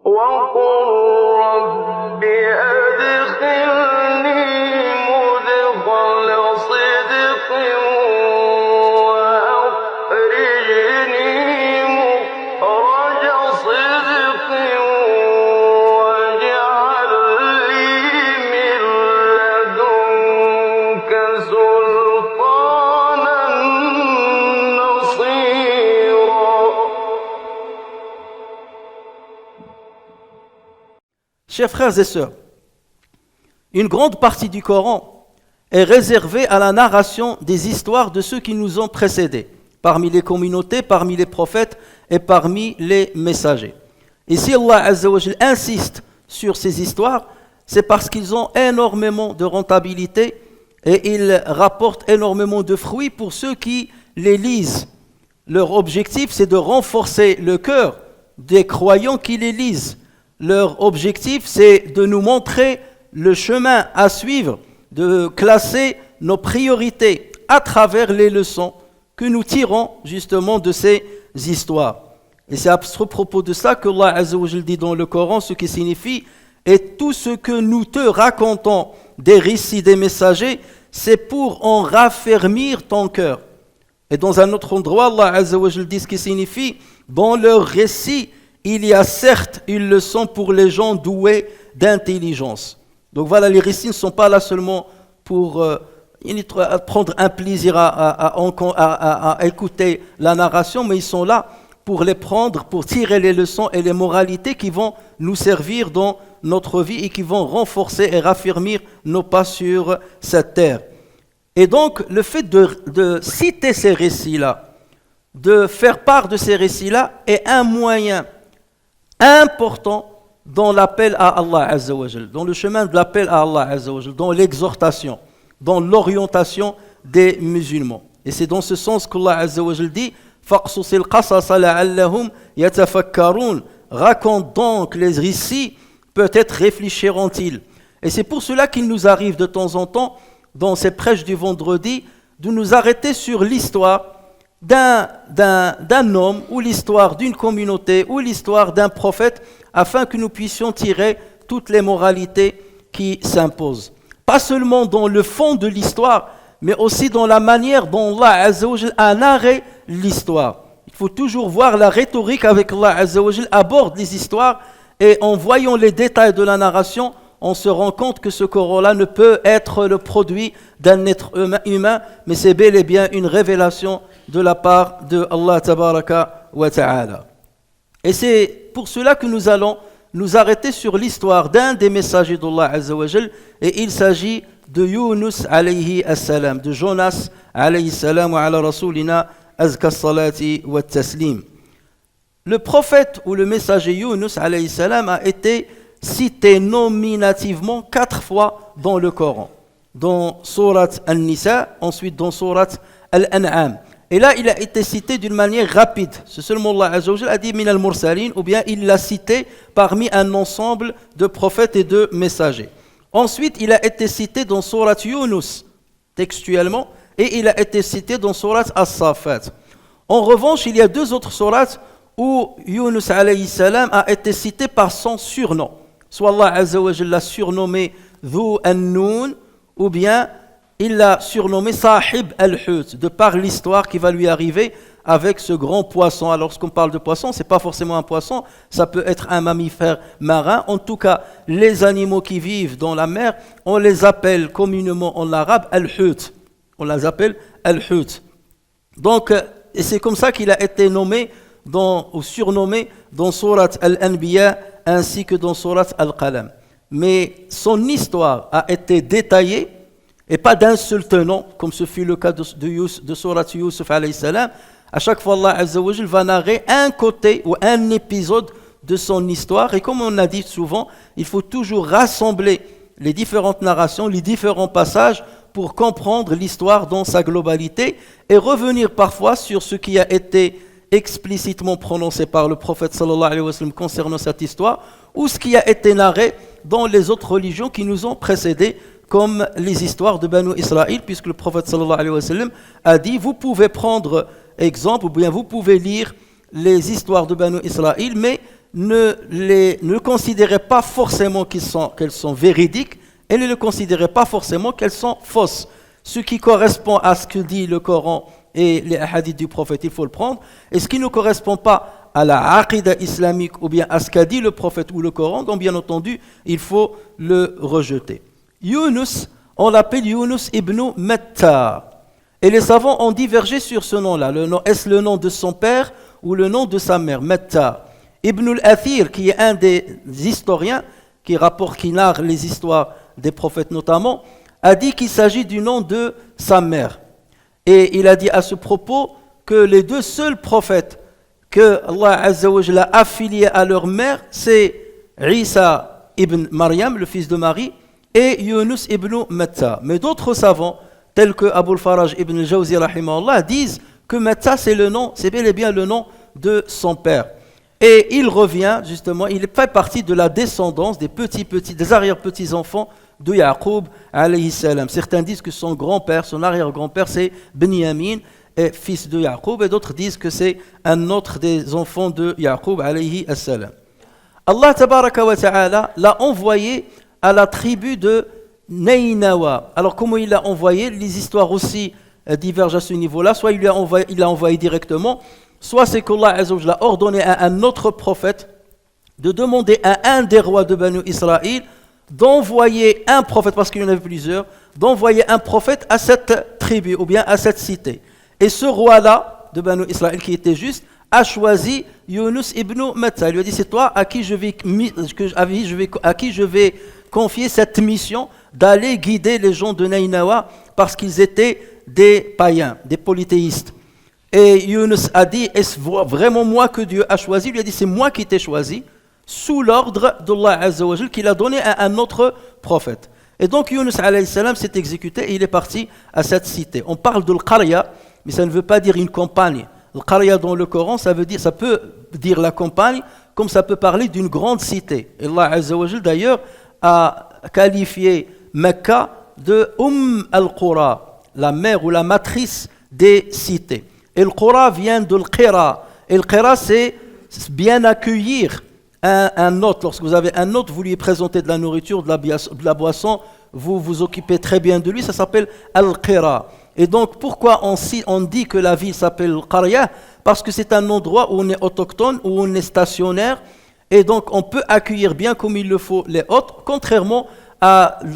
وقل رب أدخلني مدخل صدق وأخرجني مخرج صدق واجعل لي من لدنك سلطانا نصيرا. Chers frères et sœurs, une grande partie du Coran est réservée à la narration des histoires de ceux qui nous ont précédés, parmi les communautés, parmi les prophètes et parmi les messagers. Et si Allah Azza wa Jal insiste sur ces histoires, c'est parce qu'ils ont énormément de rentabilité et ils rapportent énormément de fruits pour ceux qui les lisent. Leur objectif, c'est de renforcer le cœur des croyants qui les lisent. Leur objectif, c'est de nous montrer le chemin à suivre, de classer nos priorités à travers les leçons que nous tirons justement de ces histoires. Et c'est à ce propos de ça que Allah Azza wa Jal dit dans le Coran, ce qui signifie « Et tout ce que nous te racontons des récits des messagers, c'est pour en raffermir ton cœur. » Et dans un autre endroit, Allah Azza wa Jal dit ce qui signifie « Dans leurs récits, il y a certes une leçon pour les gens doués d'intelligence. » Donc voilà, les récits ne sont pas là seulement pour prendre un plaisir à écouter la narration, mais ils sont là pour les prendre, pour tirer les leçons et les moralités qui vont nous servir dans notre vie et qui vont renforcer et raffermir nos pas sur cette terre. Et donc, le fait de citer ces récits-là, de faire part de ces récits-là, est un moyen important dans l'appel à Allah Azza wa Jal, dans le chemin de l'appel à Allah Azza wa Jal, dans l'exhortation, dans l'orientation des musulmans. Et c'est dans ce sens qu'Allah Azza wa Jal dit فَقْصُصِ الْقَصَصَ لَعَلَّهُمْ يَتَفَكَّرُونَ. Raconte donc les récits, peut-être réfléchiront-ils. Et c'est pour cela qu'il nous arrive de temps en temps, dans ces prêches du vendredi, de nous arrêter sur l'histoire d'un homme, ou l'histoire d'une communauté, ou l'histoire d'un prophète, afin que nous puissions tirer toutes les moralités qui s'imposent. Pas seulement dans le fond de l'histoire, mais aussi dans la manière dont Allah Azza wa Jal a narré l'histoire. Il faut toujours voir la rhétorique avec Allah Azza wa Jal aborde les histoires, et en voyant les détails de la narration, on se rend compte que ce Coran-là ne peut être le produit d'un être humain, mais c'est bel et bien une révélation de la part de Allah Tabaraka wa Ta'ala. Et c'est pour cela que nous allons nous arrêter sur l'histoire d'un des messagers d'Allah Azza wa Jal, et il s'agit de Yunus alayhi as-salam, de Jonas alayhi salam wa ala rasulina azka salati wa taslim. Le prophète ou le messager Yunus alayhi salam a été cité nominativement 4 fois dans le Coran, dans Surat An-Nisa, ensuite dans Surat Al-An'am. Et là, il a été cité d'une manière rapide. C'est seulement Allah Azza wa Jal a dit min al-mursalin, ou bien il l'a cité parmi un ensemble de prophètes et de messagers. Ensuite, il a été cité dans Surat Yunus, textuellement, et il a été cité dans Surat As-Safat. En revanche, il y a 2 autres sourates où Yunus alayhi salam a été cité par son surnom. Soit Allah Azza wa Jal l'a surnommé Dhu an-Nun, ou bien il l'a surnommé Sahib al-Hut, de par l'histoire qui va lui arriver avec ce grand poisson. Alors, lorsqu'on parle de poisson, ce n'est pas forcément un poisson, ça peut être un mammifère marin. En tout cas, les animaux qui vivent dans la mer, on les appelle communément en arabe al-Hut. On les appelle al-Hut. Donc, et c'est comme ça qu'il a été nommé ou surnommé dans Surat Al-Anbiya ainsi que dans Surat Al-Qalam. Mais son histoire a été détaillée, et pas d'un seul tenant, comme ce fut le cas de Surat Yusuf alayhi salam. À chaque fois, Allah Azza wa Jal va narrer un côté ou un épisode de son histoire. Et comme on a dit souvent, il faut toujours rassembler les différentes narrations, les différents passages pour comprendre l'histoire dans sa globalité et revenir parfois sur ce qui a été explicitement prononcé par le prophète sallallahu alayhi wa sallam concernant cette histoire, ou ce qui a été narré dans les autres religions qui nous ont précédés, comme les histoires de Banu Israël, puisque le prophète sallallahu alayhi wa sallam a dit, vous pouvez prendre exemple, ou bien vous pouvez lire les histoires de Banu Israël, mais ne considéraient pas forcément qu'elles sont véridiques et ne considéraient pas forcément qu'elles sont fausses. Ce qui correspond à ce que dit le Coran et les hadiths du prophète, il faut le prendre. Et ce qui ne correspond pas à la aqida islamique ou bien à ce qu'a dit le prophète ou le Coran, donc bien entendu, il faut le rejeter. Yunus, on l'appelle Yunus ibn Matta. Et les savants ont divergé sur ce nom-là. Est-ce le nom de son père ou le nom de sa mère? Matta. Ibn al-Athir, qui est un des historiens qui narre les histoires des prophètes notamment, a dit qu'il s'agit du nom de sa mère. Et il a dit à ce propos que les deux seuls prophètes que Allah Azza wa Jalla a affiliés à leur mère, c'est Isa ibn Maryam, le fils de Marie, et Yunus ibn Matta. Mais d'autres savants, tels que Abu al-Faraj ibn al-Jawzi rahimahullah, disent que Matta c'est bel et bien le nom de son père. Et il revient justement, il fait partie de la descendance des arrière-petits-enfants de Yaqub alayhi salam. Certains disent que son grand-père, son arrière-grand-père, c'est Benyamin, fils de Yaqub, et d'autres disent que c'est un autre des enfants de Yaqub alayhi salam. Allah tabaraka wa ta'ala l'a envoyé à la tribu de Nainawa. Alors comment il l'a envoyé? Les histoires aussi divergent à ce niveau-là. Soit il l'a envoyé directement, soit c'est qu'Allah Azza wa Jalla a ordonné à un autre prophète de demander à un des rois de Banu Israël d'envoyer un prophète, parce qu'il y en avait plusieurs, d'envoyer un prophète à cette tribu ou bien à cette cité. Et ce roi-là de Banu Israël qui était juste a choisi Yunus ibn Matta. Il lui a dit: c'est toi à qui je vais confier cette mission d'aller guider les gens de Nainawa, parce qu'ils étaient des païens, des polythéistes. Et Yunus a dit: est-ce vraiment moi que Dieu a choisi? Il lui a dit: c'est moi qui t'ai choisi, sous l'ordre d'Allah Azza wa Jal qu'il a donné à un autre prophète. Et donc Yunus alayhi salam s'est exécuté et il est parti à cette cité. On parle de l'Qarya, mais ça ne veut pas dire une campagne. L'Qarya dans le Coran, ça peut dire la campagne, comme ça peut parler d'une grande cité. Et Allah Azza wa Jal d'ailleurs a qualifié Mecca de al-Qura, la mère ou la matrice des cités. Et le Qura vient de l'Qira. Et le Qira, c'est bien accueillir un hôte. Lorsque vous avez un hôte, vous lui présentez de la nourriture, de la boisson, vous vous occupez très bien de lui, ça s'appelle Al-Qira. Et donc, pourquoi on dit que la ville s'appelle Qarya? Parce que c'est un endroit où on est autochtone, où on est stationnaire, et donc on peut accueillir bien comme il le faut les hôtes, contrairement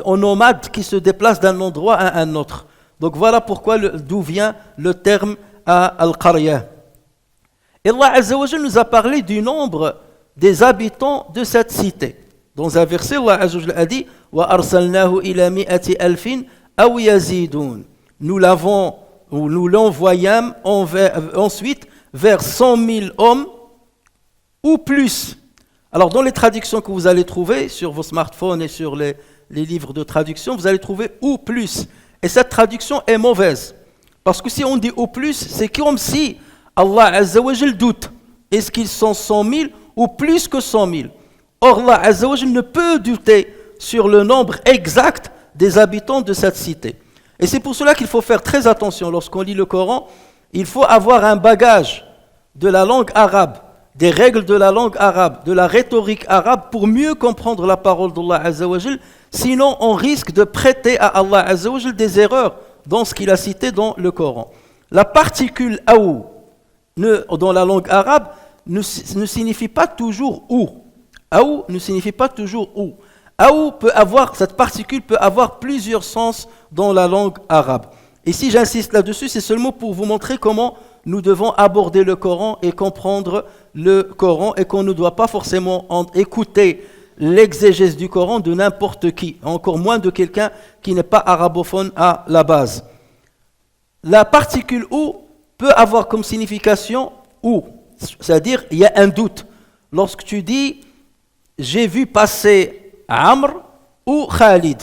aux nomades qui se déplacent d'un endroit à un autre. Donc voilà pourquoi d'où vient le terme Al-Qarya. Et Allah Azza wa Jalla nous a parlé du nombre des habitants de cette cité. Dans un verset, Allah Azza wa Jalla a dit: Wa arsalnahu ila mi'ati alfin aw yazidun. Nous l'envoyâmes ensuite vers 100 000 hommes ou plus. Alors dans les traductions que vous allez trouver sur vos smartphones et sur les livres de traduction, vous allez trouver ou plus. Et cette traduction est mauvaise. Parce que si on dit au plus, c'est comme si Allah Azza wa Jal doute. Est-ce qu'ils sont 100 000 ou plus que 100 000? Or, Allah Azza wa Jal ne peut douter sur le nombre exact des habitants de cette cité. Et c'est pour cela qu'il faut faire très attention lorsqu'on lit le Coran. Il faut avoir un bagage de la langue arabe, des règles de la langue arabe, de la rhétorique arabe pour mieux comprendre la parole d'Allah Azza wa Jal. Sinon, on risque de prêter à Allah Azza wa Jal des erreurs dans ce qu'il a cité dans le Coran. La particule « aou » dans la langue arabe ne signifie pas toujours « ou ». « Aou » ne signifie pas toujours « ou ». « Aou » cette particule peut avoir plusieurs sens dans la langue arabe. Et si j'insiste là-dessus, c'est seulement pour vous montrer comment nous devons aborder le Coran et comprendre le Coran, et qu'on ne doit pas forcément écouter l'exégèse du Coran de n'importe qui, encore moins de quelqu'un qui n'est pas arabophone à la base. La particule « ou » peut avoir comme signification « ou », c'est-à-dire il y a un doute. Lorsque tu dis « j'ai vu passer Amr ou Khalid »,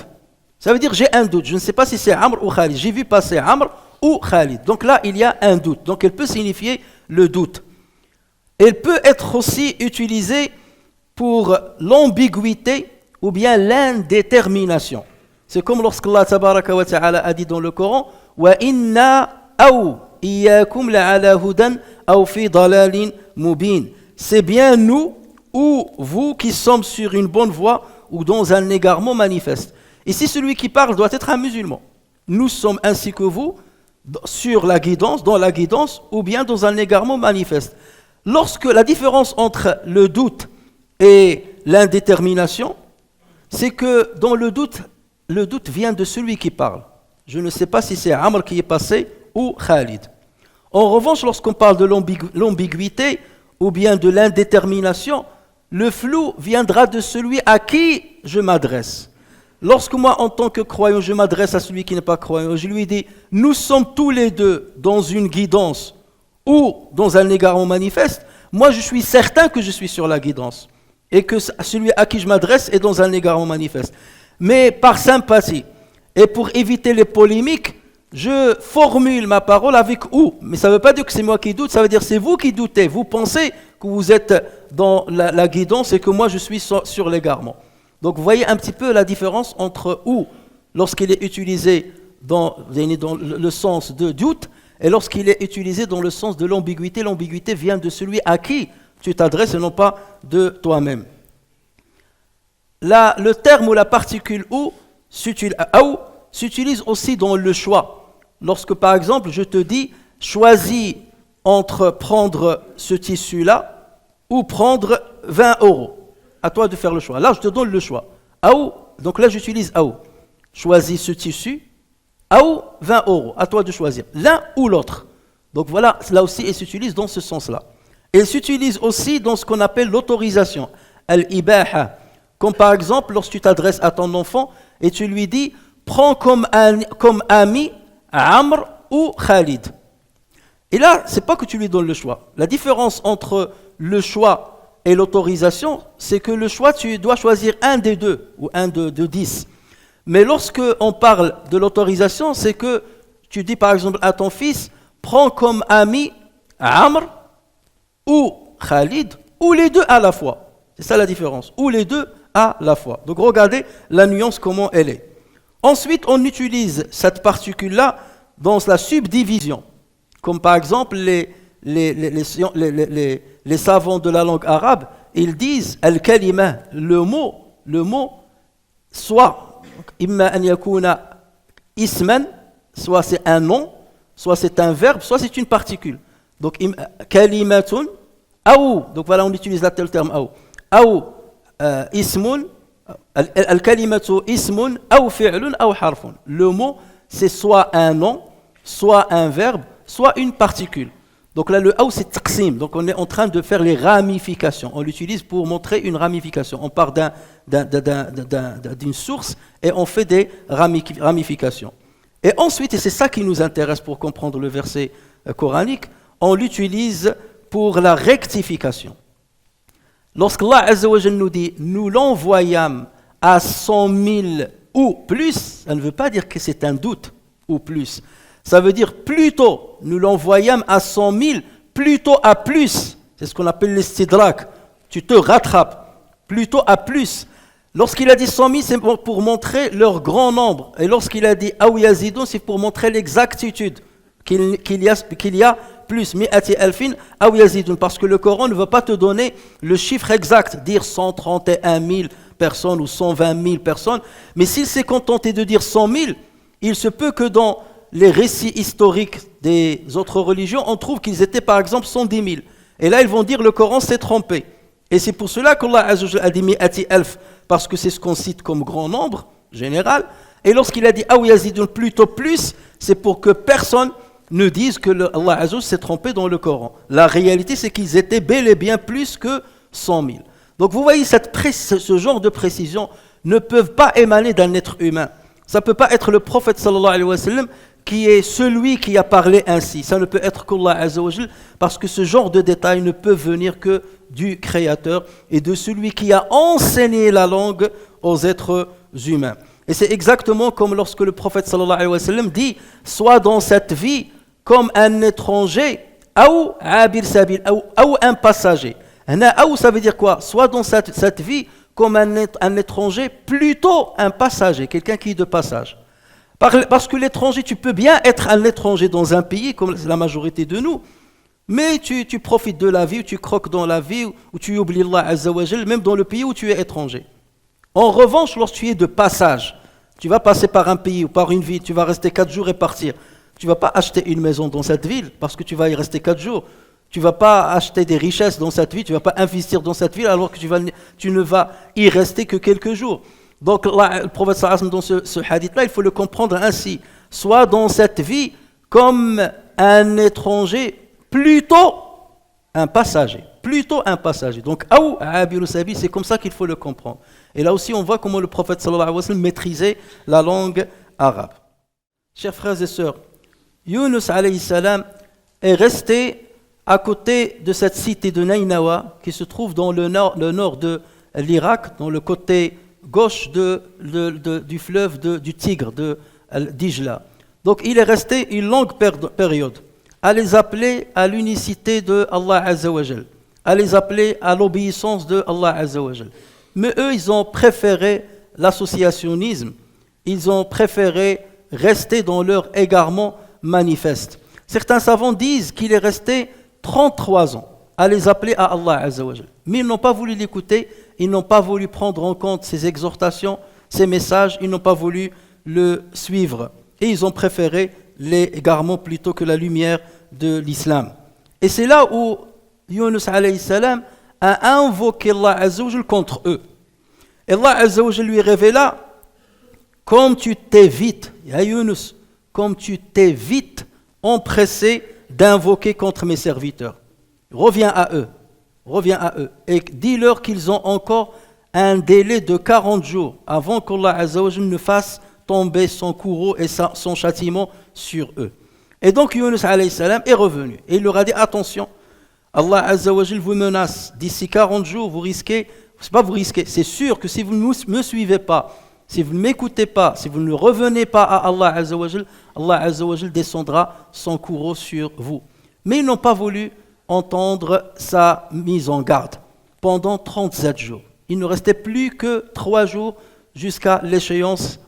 ça veut dire j'ai un doute, je ne sais pas si c'est Amr ou Khalid, j'ai vu passer Amr ou Khalid. Donc là, il y a un doute, donc elle peut signifier le doute. Elle peut être aussi utilisée pour l'ambiguïté ou bien l'indétermination. C'est comme lorsqu'Allah tabaraka wa ta'ala a dit dans le Coran: Wa inna aw iyyakum la'ala hudan aw fi dalalin mubin. C'est bien nous ou vous qui sommes sur une bonne voie ou dans un égarement manifeste. Ici, celui qui parle doit être un musulman. Nous sommes ainsi que vous sur la guidance, dans la guidance ou bien dans un égarement manifeste. Lorsque la différence entre le doute et l'indétermination, c'est que dans le doute vient de celui qui parle. Je ne sais pas si c'est Amr qui est passé ou Khalid. En revanche, lorsqu'on parle de l'ambiguïté ou bien de l'indétermination, le flou viendra de celui à qui je m'adresse. Lorsque moi, en tant que croyant, je m'adresse à celui qui n'est pas croyant, je lui dis, nous sommes tous les deux dans une guidance ou dans un égarement manifeste, moi je suis certain que je suis sur la guidance et que celui à qui je m'adresse est dans un égarement manifeste. Mais par sympathie et pour éviter les polémiques, je formule ma parole avec ou. Mais ça ne veut pas dire que c'est moi qui doute, ça veut dire que c'est vous qui doutez. Vous pensez que vous êtes dans la guidance et que moi je suis sur l'égarement. Donc vous voyez un petit peu la différence entre ou lorsqu'il est utilisé dans le sens de doute et lorsqu'il est utilisé dans le sens de l'ambiguïté. L'ambiguïté vient de celui à qui tu t'adresses et non pas de toi-même. Le terme ou la particule ou s'utilise aussi dans le choix. Lorsque par exemple je te dis choisis entre prendre ce tissu-là ou prendre 20 €. À toi de faire le choix. Là je te donne le choix. Aou, donc là j'utilise aou. Choisis ce tissu, aou 20 €. À toi de choisir l'un ou l'autre. Donc voilà, là aussi il s'utilise dans ce sens-là. Il s'utilise aussi dans ce qu'on appelle l'autorisation, al-ibaha. Comme par exemple lorsque tu t'adresses à ton enfant et tu lui dis prends comme ami Amr ou Khalid. Et là, c'est pas que tu lui donnes le choix. La différence entre le choix et l'autorisation, c'est que le choix, tu dois choisir un des deux, ou un de 10. Mais lorsque on parle de l'autorisation, c'est que tu dis par exemple à ton fils, prends comme ami Amr ou Khalid, ou les deux à la fois. C'est ça la différence, ou les deux à la fois. Donc regardez la nuance, comment elle est. Ensuite, on utilise cette particule-là dans la subdivision. Comme par exemple, les savants de la langue arabe, ils disent al-kalima, le mot, soit imma an yakuna isman, soit c'est un nom, soit c'est un verbe, soit c'est une particule. Donc kalimatun, aou, donc voilà, on utilise là le terme aou, ismun, al-kalimatu ismun aw fi'lun aw harfun. Le mot, c'est soit un nom, soit un verbe, soit une particule. Donc là, le aw, c'est taqsim. Donc on est en train de faire les ramifications. On l'utilise pour montrer une ramification. On part d'une source et on fait des ramifications. Et ensuite, et c'est ça qui nous intéresse pour comprendre le verset coranique, on l'utilise pour la rectification. Lorsqu'Allah Azza wa Jalla nous dit « nous l'envoyâmes à 100 000 ou plus », ça ne veut pas dire que c'est un doute ou plus. Ça veut dire plutôt, nous l'envoyâmes à 100 000, plutôt à plus. C'est ce qu'on appelle l'istidrak. Tu te rattrapes, plutôt à plus. Lorsqu'il a dit 100 000, c'est pour montrer leur grand nombre. Et lorsqu'il a dit « aou yazidun », c'est pour montrer l'exactitude qu'il y a plus mi'ati alfin aw yazidun, parce que le Coran ne veut pas te donner le chiffre exact, dire 131 000 personnes ou 120 000 personnes, mais s'il s'est contenté de dire 100 000, il se peut que dans les récits historiques des autres religions, on trouve qu'ils étaient par exemple 110 000. Et là, ils vont dire le Coran s'est trompé. Et c'est pour cela qu'Allah a dit mi'ati alf, parce que c'est ce qu'on cite comme grand nombre général. Et lorsqu'il a dit aw yazidun, plutôt plus, c'est pour que personne ne disent que Allah Azza s'est trompé dans le Coran. La réalité, c'est qu'ils étaient bel et bien plus que 100 000. Donc vous voyez, ce genre de précision ne peuvent pas émaner d'un être humain. Ça ne peut pas être le prophète sallallahu alayhi wa sallam qui est celui qui a parlé ainsi. Ça ne peut être qu'Allah Azza wa Jal, parce que ce genre de détails ne peut venir que du Créateur et de celui qui a enseigné la langue aux êtres humains. Et c'est exactement comme lorsque le prophète sallallahu alayhi wa sallam dit « Sois dans cette vie comme un étranger, ou abir sabil, ou un passager. » Ou ça veut dire quoi? Soit dans cette vie comme un étranger, plutôt un passager, quelqu'un qui est de passage. Parce que l'étranger, tu peux bien être un étranger dans un pays, comme la majorité de nous, Mais tu profites de la vie, ou tu croques dans la vie, ou tu oublies Allah Azza wa Jal, même dans le pays où tu es étranger. En revanche, lorsque tu es de passage, tu vas passer par un pays ou par une ville, tu vas rester 4 jours et partir. Tu ne vas pas acheter une maison dans cette ville parce que tu vas y rester 4 jours. Tu ne vas pas acheter des richesses dans cette ville, tu ne vas pas investir dans cette ville alors que tu ne vas y rester que quelques jours. Donc le prophète sallallahu alayhi wa sallam, dans ce hadith-là, il faut le comprendre ainsi. Sois dans cette vie comme un étranger, plutôt un passager. Donc, Aou Abiru Sabi, c'est comme ça qu'il faut le comprendre. Et là aussi, on voit comment le prophète sallallahu alayhi wa sallam maîtrisait la langue arabe. Chers frères et sœurs, Yunus alayhi salam est resté à côté de cette cité de Nainawa qui se trouve dans le nord de l'Irak, dans le côté gauche du fleuve du Tigre, de Dijla. Donc il est resté une longue période à les appeler à l'unicité de Allah Azza wa Jal, à les appeler à l'obéissance de Allah Azza wa Jal. Mais eux, ils ont préféré l'associationnisme, ils ont préféré rester dans leur égarement manifeste. Certains savants disent qu'il est resté 33 ans à les appeler à Allah Azza wa Jal. Mais ils n'ont pas voulu l'écouter, ils n'ont pas voulu prendre en compte ses exhortations, ses messages, ils n'ont pas voulu le suivre. Et ils ont préféré l'égarement plutôt que la lumière de l'islam. Et c'est là où Yunus alayhi salam a invoqué Allah Azza wa Jal contre eux. Et Allah Azza wa Jal lui révéla: comme tu t'es vite, ya Yunus, comme tu t'es vite empressé d'invoquer contre mes serviteurs. Reviens à eux, et dis-leur qu'ils ont encore un délai de 40 jours avant qu'Allah Azza wa Jal ne fasse tomber son courroux et son châtiment sur eux. Et donc Yunus alayhi salam est revenu, et il leur a dit: attention, Allah Azza wa Jal vous menace, d'ici 40 jours vous risquez, c'est sûr que si vous ne me suivez pas, si vous ne m'écoutez pas, si vous ne revenez pas à Allah Azza wa Jal descendra son courroux sur vous. Mais ils n'ont pas voulu entendre sa mise en garde pendant 37 jours. Il ne restait plus que 3 jours jusqu'à l'échéance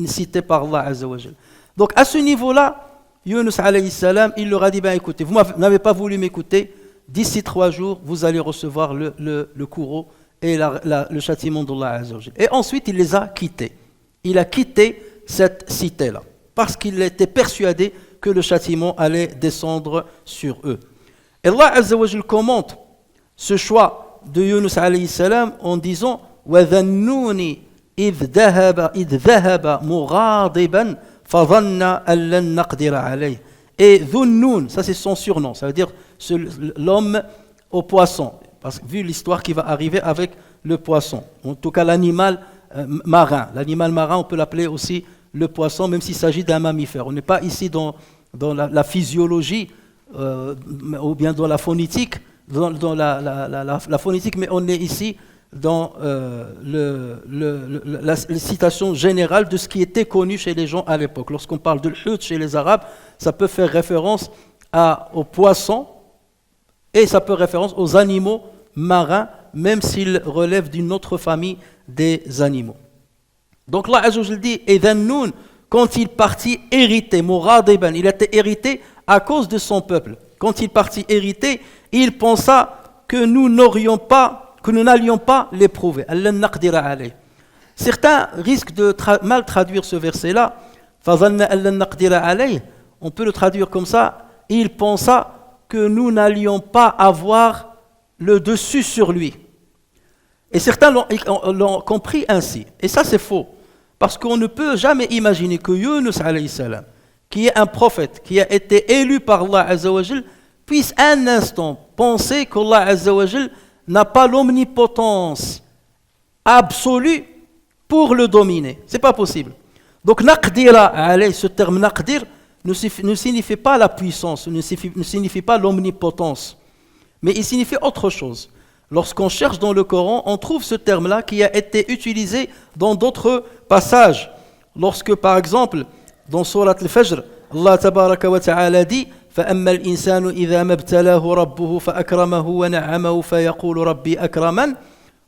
citée par Allah Azza wa Jal. Donc à ce niveau-là, Yunus alayhi salam, il leur a dit: écoutez, vous n'avez pas voulu m'écouter, d'ici 3 jours, vous allez recevoir le courroux et le châtiment d'Allah Azza wa Jal. Et ensuite, il les a quittés. Il a quitté cette cité-là, parce qu'il était persuadé que le châtiment allait descendre sur eux. Et Allah Azza wa Jal commente ce choix de Yunus alayhi salam en disant: وَذَنُّونِ إِذْ ذَهَبَ مُغَاضِبًا فَظَنَّ أَن لَّن نَّقْدِرَ عَلَيْهِ. Et Dhunnoun, ça c'est son surnom, ça veut dire l'homme au poisson, parce que vu l'histoire qui va arriver avec le poisson, en tout cas l'animal marin. L'animal marin, on peut l'appeler aussi le poisson, même s'il s'agit d'un mammifère. On n'est pas ici dans la physiologie ou bien dans la phonétique, dans la phonétique, mais on est ici dans la citation générale de ce qui était connu chez les gens à l'époque. Lorsqu'on parle de l'hut chez les Arabes, ça peut faire référence aux poissons et ça peut faire référence aux animaux marins, même s'ils relèvent d'une autre famille des animaux. Donc là, Azza wa Jal dit: et Dhannoun, quand il partit hérité, Mouradiban, il était hérité à cause de son peuple. Quand il partit hérité, il pensa que nous n'allions pas l'éprouver. Certains risquent de mal traduire ce verset-là. On peut le traduire comme ça: il pensa que nous n'allions pas avoir le dessus sur lui. Et certains l'ont compris ainsi. Et ça, c'est faux. Parce qu'on ne peut jamais imaginer que Yunus alayhi salam, qui est un prophète, qui a été élu par Allah Azza wa Jal, puisse un instant penser qu'Allah Azza wa Jal n'a pas l'omnipotence absolue pour le dominer. C'est pas possible. Donc naqdira alayhi, ce terme naqdir ne signifie pas la puissance, ne signifie pas l'omnipotence, mais il signifie autre chose. Lorsqu'on cherche dans le Coran, on trouve ce terme-là qui a été utilisé dans d'autres passages. Lorsque, par exemple, dans Surat Al-Fajr, Allah tabaraka wa ta'ala dit: فَأَمَّا الْإِنسَانُ إِذَا مَا ابْتَلَاهُ رَبُّهُ فَأَكْرَمَهُ وَنَعَّمَهُ فَيَقُولُ رَبِّي أَكْرَمَنِ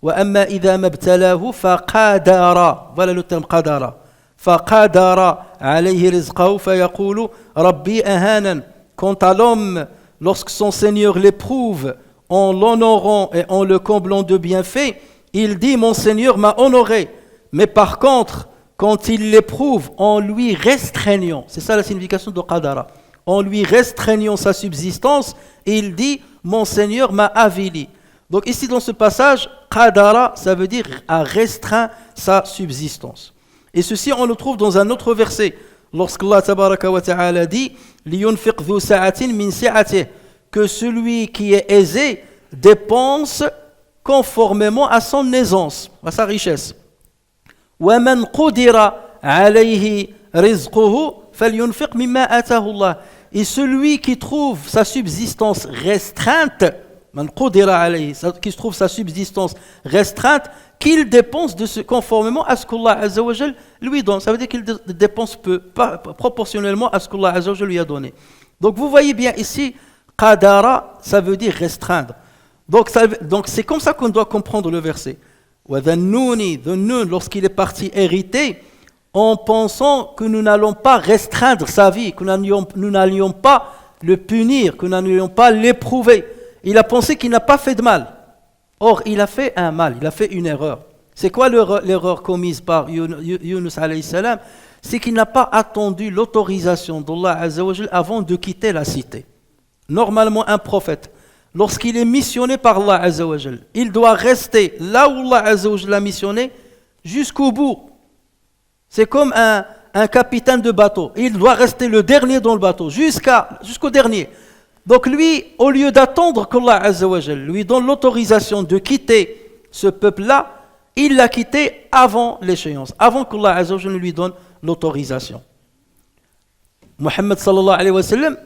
وَأَمَّا إِذَا مَا ابْتَلَاهُ فَقَدَرَ. Voilà le terme qadara. فَقَدَرَ عَلَيْهِ رِزْقَهُ فَيَقُولُ رَبِّي أَهَانَنِ. Quant à l'homme lorsque son Seigneur l'éprouve en l'honorant et en le comblant de bienfaits, il dit « Mon Seigneur m'a honoré ». Mais par contre, quand il l'éprouve en lui restreignant, c'est ça la signification de qadara, en lui restreignant sa subsistance, il dit « Mon Seigneur m'a avili ». Donc ici dans ce passage, qadara, ça veut dire a restreint sa subsistance. Et ceci on le trouve dans un autre verset, lorsqu'Allah tabaraka wa ta'ala dit « Liyunfiq dhu sa'atin min si'atih » que celui qui est aisé dépense conformément à son aisance, à sa richesse. وَمَنْ قُدِرَ عَلَيْهِ رِزْقُهُ فَلْيُنْفِقْ مِمَّا آتَاهُ اللَّهُ. Et celui qui trouve sa subsistance restreinte, man qudira alayhi, qui trouve sa subsistance restreinte, qu'il dépense conformément à ce qu'Allah Azza wa Jal lui donne. Ça veut dire qu'il dépense peu, proportionnellement à ce qu'Allah Azza wa Jal lui a donné. Donc vous voyez bien ici, qadara, ça veut dire restreindre. Donc c'est comme ça qu'on doit comprendre le verset. وَذَنُّونِ, lorsqu'il est parti hériter, en pensant que nous n'allons pas restreindre sa vie, que nous n'allions pas le punir, que nous n'allions pas l'éprouver. Il a pensé qu'il n'a pas fait de mal. Or, il a fait un mal, il a fait une erreur. C'est quoi l'erreur commise par Yunus alayhi salam? C'est qu'il n'a pas attendu l'autorisation d'Allah Azza wa Jal avant de quitter la cité. Normalement, un prophète, lorsqu'il est missionné par Allah Azza wa Jal, il doit rester là où Allah Azza wa Jal l'a missionné jusqu'au bout. C'est comme un capitaine de bateau. Il doit rester le dernier dans le bateau, jusqu'au dernier. Donc lui, au lieu d'attendre qu'Allah Azza wa Jal lui donne l'autorisation de quitter ce peuple-là, il l'a quitté avant l'échéance, avant qu'Allah Azza wa Jal lui donne l'autorisation. Muhammad sallallahu alayhi wa sallam,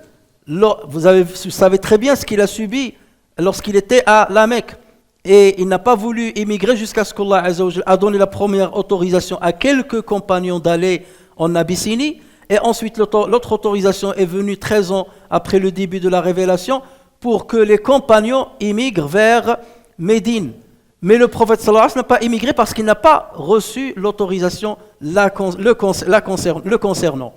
vous savez très bien ce qu'il a subi lorsqu'il était à la Mecque. Et il n'a pas voulu émigrer jusqu'à ce qu'Allah Azza wa Jal a donné la première autorisation à quelques compagnons d'aller en Abyssinie. Et ensuite, l'autre autorisation est venue 13 ans après le début de la révélation pour que les compagnons immigrent vers Médine. Mais le prophète sallallahu alayhi wa sallam n'a pas immigré parce qu'il n'a pas reçu l'autorisation le concernant.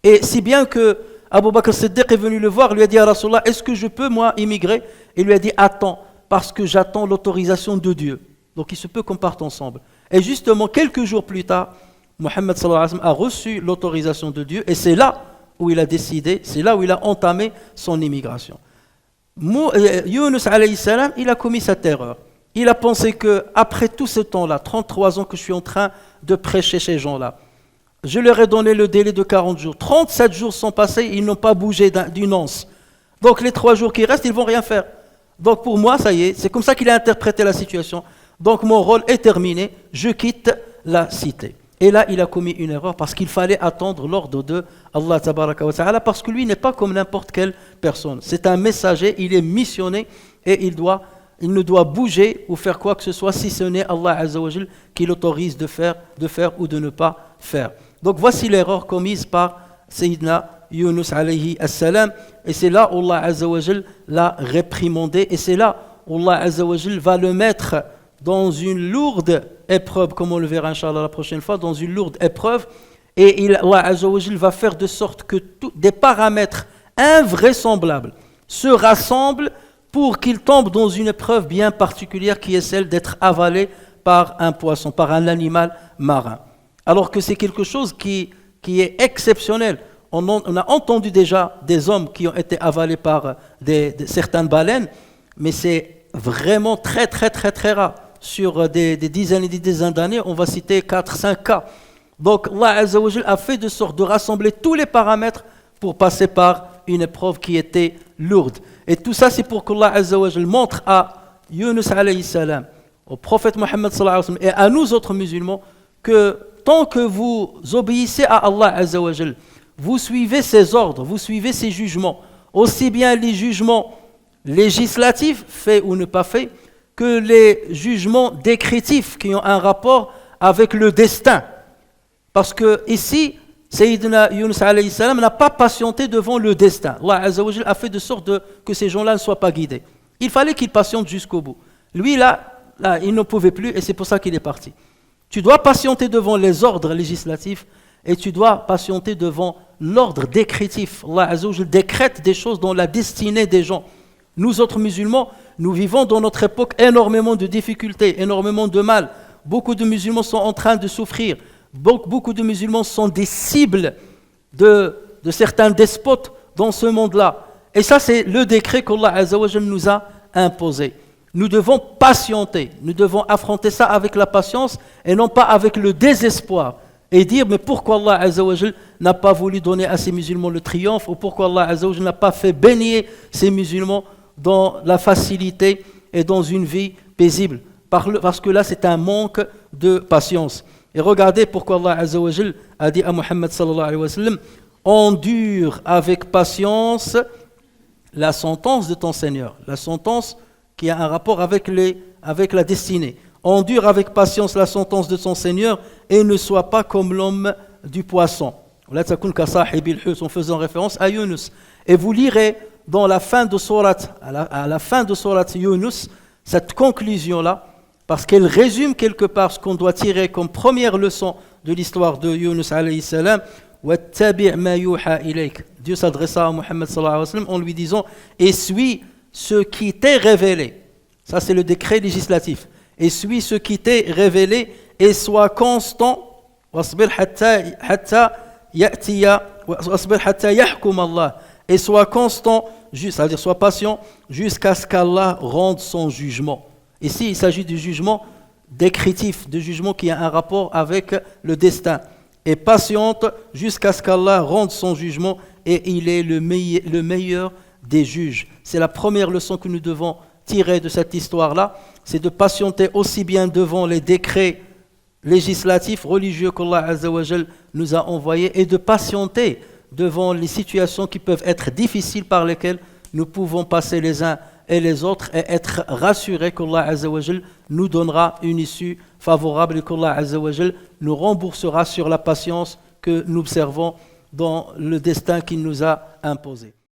Et si bien que Abu Bakr Siddiq est venu le voir, lui a dit à Rasulullah, est-ce que je peux moi immigrer? Il lui a dit, attends, parce que j'attends l'autorisation de Dieu. Donc il se peut qu'on parte ensemble. Et justement, quelques jours plus tard, Muhammad sallallahu alayhi wa sallam a reçu l'autorisation de Dieu et c'est là où il a décidé, c'est là où il a entamé son immigration. Yunus alayhi salam, il a commis cette erreur. Il a pensé qu'après tout ce temps-là, 33 ans que je suis en train de prêcher ces gens-là, je leur ai donné le délai de 40 jours. 37 jours sont passés, ils n'ont pas bougé d'une once. Donc les 3 jours qui restent, ils ne vont rien faire. Donc pour moi, ça y est, c'est comme ça qu'il a interprété la situation. Donc mon rôle est terminé, je quitte la cité. Et là, il a commis une erreur parce qu'il fallait attendre l'ordre de Allah tabaraka wa ta'ala parce que lui n'est pas comme n'importe quelle personne. C'est un messager, il est missionné et il ne doit bouger ou faire quoi que ce soit si ce n'est Allah Azza wa Jal qui l'autorise de faire ou de ne pas faire. Donc voici l'erreur commise par Sayyidina Yunus alayhi as-salam et c'est là où Allah Azza wa Jal l'a réprimandé et c'est là où Allah Azza wa Jal va le mettre dans une lourde épreuve, comme on le verra Inch'Allah la prochaine fois, dans une lourde épreuve et Allah Azza wa Jal va faire de sorte que des paramètres invraisemblables se rassemblent pour qu'il tombe dans une épreuve bien particulière qui est celle d'être avalé par un poisson, par un animal marin. Alors que c'est quelque chose qui est exceptionnel. On a entendu déjà des hommes qui ont été avalés par certaines baleines, mais c'est vraiment très très très très rare. Sur des dizaines et des dizaines d'années, on va citer 4-5 cas. Donc Allah Azza wa Jal a fait de sorte de rassembler tous les paramètres pour passer par une épreuve qui était lourde. Et tout ça, c'est pour qu'Allah Azza wa Jal montre à Yunus alayhi salam, au prophète Mohammed sallallahu alayhi wa sallam et à nous autres musulmans que tant que vous obéissez à Allah Azza wa Jal, vous suivez ses ordres, vous suivez ses jugements, aussi bien les jugements législatifs, faits ou ne pas faits, que les jugements décrétifs qui ont un rapport avec le destin. Parce que ici, Sayyidina Yunus alayhi salam n'a pas patienté devant le destin. Allah Azza wa Jal a fait de sorte que ces gens-là ne soient pas guidés. Il fallait qu'il patiente jusqu'au bout. Lui, là, il ne pouvait plus et c'est pour ça qu'il est parti. Tu dois patienter devant les ordres législatifs et tu dois patienter devant l'ordre décrétif. Allah Azza wa Jal décrète des choses dans la destinée des gens. Nous autres musulmans, nous vivons dans notre époque énormément de difficultés, énormément de mal. Beaucoup de musulmans sont en train de souffrir. Beaucoup de musulmans sont des cibles de certains despotes dans ce monde-là. Et ça, c'est le décret qu'Allah Azza wa Jal nous a imposé. Nous devons patienter, nous devons affronter ça avec la patience et non pas avec le désespoir. Et dire, mais pourquoi Allah Azza wa Jal n'a pas voulu donner à ces musulmans le triomphe, ou pourquoi Allah Azza wa Jal n'a pas fait baigner ces musulmans dans la facilité et dans une vie paisible. Parce que là, c'est un manque de patience. Et regardez pourquoi Allah Azza wa Jal a dit à Muhammad sallallahu alayhi wa sallam, endure avec patience la sentence de ton Seigneur. La sentence qui a un rapport avec la destinée. Endure avec patience la sentence de ton Seigneur et ne sois pas comme l'homme du poisson. En faisant référence à Yunus. Et vous lirez dans la fin de sourate, à la fin de sourate Yunus, cette conclusion-là, parce qu'elle résume quelque part ce qu'on doit tirer comme première leçon de l'histoire de Yunus alayhi salam. Dieu s'adressa à Muhammad sallallahu alayhi wa sallam en lui disant, et suis ce qui t'est révélé. Ça, c'est le décret législatif. Et suis ce qui t'est révélé et sois constant. Et sois constant, c'est-à-dire sois patient, jusqu'à ce qu'Allah rende son jugement. Ici, il s'agit du jugement décrétif, du jugement qui a un rapport avec le destin. Et patiente jusqu'à ce qu'Allah rende son jugement, et il est le meilleur des juges. C'est la première leçon que nous devons tirer de cette histoire-là, c'est de patienter aussi bien devant les décrets législatifs, religieux qu'Allah Azza wa Jal nous a envoyés, et de patienter devant les situations qui peuvent être difficiles par lesquelles nous pouvons passer les uns et les autres, et être rassurés qu'Allah Azza wa Jal nous donnera une issue favorable et qu'Allah Azza wa Jal nous remboursera sur la patience que nous observons dans le destin qu'il nous a imposé.